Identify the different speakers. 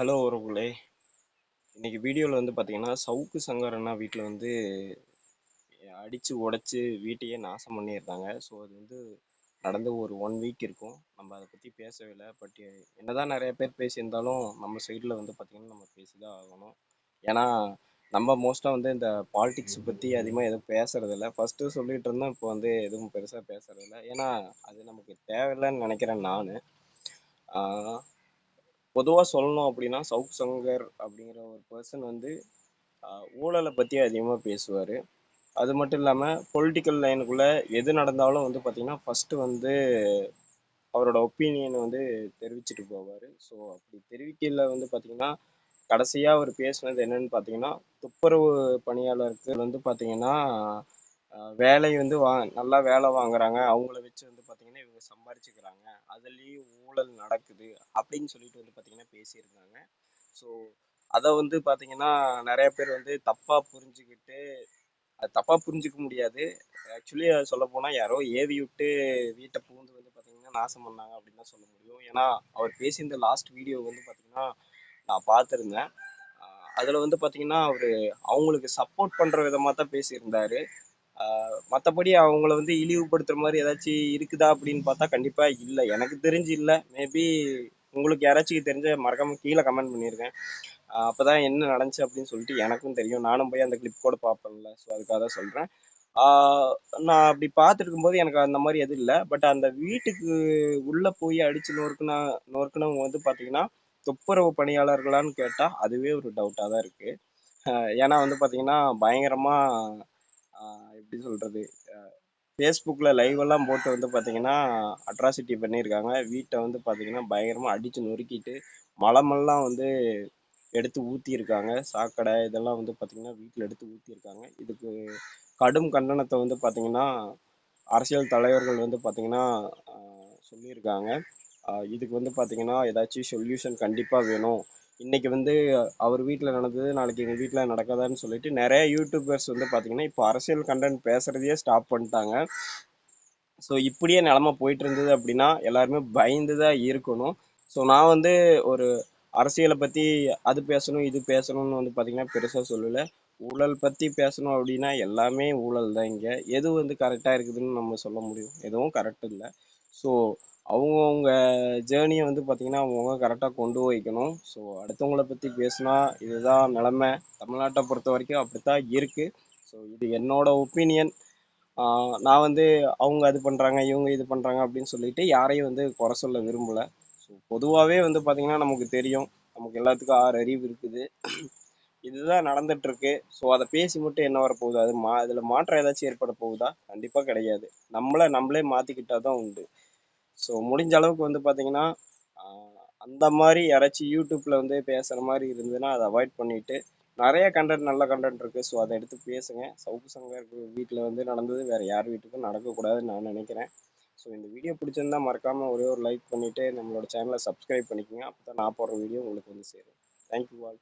Speaker 1: Hello உறவுகளே! இன்னைக்கு வீடியோவில் வந்து பார்த்தீங்கன்னா, சவுக்கு சங்கர் அண்ணா வீட்டில் வந்து அடித்து உடைச்சு வீட்டையே நாசம் பண்ணியிருந்தாங்க. ஸோ அது வந்து நடந்து ஒரு 1 வீக் இருக்கும். நம்ம அதை பற்றி பேசவே இல்லை. பட் என்னதான் நிறைய பேர் பேசியிருந்தாலும் நம்ம சைடில் வந்து பார்த்திங்கன்னா நம்ம பேசி தான் ஆகணும். ஏன்னா நம்ம மோஸ்ட்டாக வந்து இந்த பாலிடிக்ஸ் பற்றி அதிகமாக எதுவும் பேசுறதில்ல. ஃபஸ்ட்டு சொல்லிட்டு இருந்தோம், இப்போ வந்து எதுவும் பெருசாக பேசுறதில்ல. ஏன்னா அது நமக்கு தேவையில்லைன்னு நினைக்கிறேன் நான். பொதுவாக சொல்லணும் அப்படின்னா, சவுக் சங்கர் அப்படிங்கிற ஒரு பர்சன் வந்து ஊழலை பற்றி அதிகமாக பேசுவார். அது மட்டும் இல்லாமல் பொலிட்டிக்கல் லைனுக்குள்ளே எது நடந்தாலும் வந்து பார்த்திங்கன்னா ஃபஸ்ட்டு வந்து அவரோட ஒப்பீனியனை வந்து தெரிவிச்சுட்டு போவார். ஸோ அப்படி தெரிவிக்கல வந்து பார்த்திங்கன்னா கடைசியாக அவர் பேசுனது என்னன்னு பார்த்தீங்கன்னா, துப்புரவு பணியாளருக்கு வந்து பார்த்தீங்கன்னா வேலை வந்து நல்லா வேலை வாங்குறாங்க, அவங்கள வச்சு வந்து பார்த்தீங்கன்னா இவங்க சம்பாரிச்சுக்கிறாங்க, அதுலேயும் ஊழல் நடக்குது அப்படின்னு சொல்லிட்டு வந்து பார்த்தீங்கன்னா பேசியிருந்தாங்க. ஸோ அதை வந்து பார்த்தீங்கன்னா நிறைய பேர் வந்து தப்பாக புரிஞ்சுக்கிட்டு, அது தப்பாக புரிஞ்சுக்க முடியாது. ஆக்சுவலி அது சொல்ல போனால் யாரோ ஏவி விட்டு வீட்டை பூந்து வந்து பார்த்தீங்கன்னா நாசம் பண்ணாங்க அப்படின்னு தான் சொல்ல முடியும். ஏன்னா அவர் பேசியிருந்த லாஸ்ட் வீடியோ வந்து பார்த்தீங்கன்னா நான் பார்த்துருந்தேன். அதில் வந்து பார்த்தீங்கன்னா அவர் அவங்களுக்கு சப்போர்ட் பண்ணுற விதமாக தான் பேசியிருந்தாரு. மற்றபடி அவங்கள வந்து இழிவுபடுத்துகிற மாதிரி ஏதாச்சும் இருக்குதா அப்படின்னு பார்த்தா கண்டிப்பாக இல்லை, எனக்கு தெரிஞ்சு இல்லை. மேபி உங்களுக்கு யாராச்சும் தெரிஞ்ச மறக்காம கீழே கமெண்ட் பண்ணியிருக்கேன். அப்போதான் என்ன நடந்துச்சு அப்படின்னு சொல்லிட்டு எனக்கும் தெரியும். நானும் போய் அந்த கிளிப் கூட பார்ப்பேன்ல, ஸோ அதுக்காக தான் சொல்கிறேன். நான் அப்படி பார்த்துட்டு இருக்கும்போது எனக்கு அந்த மாதிரி எதுவும் இல்லை. பட் அந்த வீட்டுக்கு உள்ளே போய் அடித்து நொறுக்குனவங்க வந்து பார்த்தீங்கன்னா துப்புரவு பணியாளர்களான்னு கேட்டால் அதுவே ஒரு டவுட்டாக தான் இருக்குது. ஏன்னா வந்து பார்த்தீங்கன்னா பயங்கரமாக எப்படி சொல்கிறது, ஃபேஸ்புக்கில் லைவ் எல்லாம் போட்டு வந்து பார்த்தீங்கன்னா அட்ராசிட்டி பண்ணியிருக்காங்க. வீட்டை வந்து பார்த்தீங்கன்னா பயங்கரமாக அடித்து நொறுக்கிட்டு மலமெல்லாம் வந்து எடுத்து ஊற்றியிருக்காங்க. சாக்கடை இதெல்லாம் வந்து பார்த்தீங்கன்னா வீட்டில் எடுத்து ஊற்றியிருக்காங்க. இதுக்கு கடும் கண்டனத்தை வந்து பார்த்தீங்கன்னா அரசியல் தலைவர்கள் வந்து பார்த்தீங்கன்னா சொல்லியிருக்காங்க. இதுக்கு வந்து பார்த்தீங்கன்னா ஏதாச்சும் சொல்யூஷன் கண்டிப்பாக வேணும். இன்னைக்கு வந்து அவர் வீட்டில் நடந்தது நாளைக்கு எங்கள் வீட்டில் நடக்காதான்னு சொல்லிட்டு நிறைய யூடியூபர்ஸ் வந்து பார்த்தீங்கன்னா இப்போ அரசியல் கண்டென்ட் பேசுறதையே ஸ்டாப் பண்ணிட்டாங்க. ஸோ இப்படியே நிலமை போயிட்டு இருந்தது அப்படின்னா எல்லாருமே பயந்து தான் இருக்கணும். ஸோ நான் வந்து ஒரு அரசியலை பற்றி அது பேசணும் இது பேசணும்னு வந்து பார்த்தீங்கன்னா பெருசாக சொல்லலை. ஊழல் பற்றி பேசணும் அப்படின்னா எல்லாமே ஊழல் தான். இங்கே எது வந்து கரெக்டாக இருக்குதுன்னு நம்ம சொல்ல முடியும்? எதுவும் கரெக்ட் இல்லை. ஸோ அவங்கவுங்க ஜேர்னியை வந்து பார்த்திங்கன்னா அவங்கவுங்க கரெக்டாக கொண்டு வைக்கணும். ஸோ அடுத்தவங்கள பற்றி பேசினா இதுதான் நிலமை. தமிழ்நாட்டை பொறுத்த வரைக்கும் அப்படி தான் இருக்குது. ஸோ இது என்னோட ஒப்பீனியன். நான் வந்து அவங்க அது பண்ணுறாங்க இவங்க இது பண்ணுறாங்க அப்படின்னு சொல்லிட்டு யாரையும் வந்து குறை சொல்ல விரும்பலை. ஸோ பொதுவாகவே வந்து பார்த்திங்கன்னா நமக்கு தெரியும், நமக்கு எல்லாத்துக்கும் 6 அறிவு இருக்குது. இதுதான் நடந்துட்டுருக்கு. ஸோ அதை பேசி மட்டும் என்ன வரப்போகுது? அது அதில் மாற்றம் ஏதாச்சும் ஏற்பட போகுதா? கண்டிப்பாக கிடையாது. நம்மளே மாற்றிக்கிட்டா தான் உண்டு. ஸோ முடிஞ்ச அளவுக்கு வந்து பார்த்தீங்கன்னா அந்த மாதிரி யாராச்சும் யூடியூப்பில் வந்து பேசுகிற மாதிரி இருந்ததுன்னா அதை அவாய்ட் பண்ணிவிட்டு நிறைய கண்டென்ட் நல்ல கண்டென்ட் இருக்குது. ஸோ அதை எடுத்து பேசுங்க. சவுக்கு சங்கர் வீட்டில் வந்து நடந்தது வேறு யார் வீட்டுக்கும் நடக்கக்கூடாதுன்னு நான் நினைக்கிறேன். ஸோ இந்த வீடியோ பிடிச்சிருந்தா மறக்காமல் ஒரே ஒரு லைக் பண்ணிவிட்டு நம்மளோட சேனலை சப்ஸ்கிரைப் பண்ணிக்கோங்க. அப்போ தான் நான் போடுற வீடியோ உங்களுக்கு வந்து சேரும். Thank you all.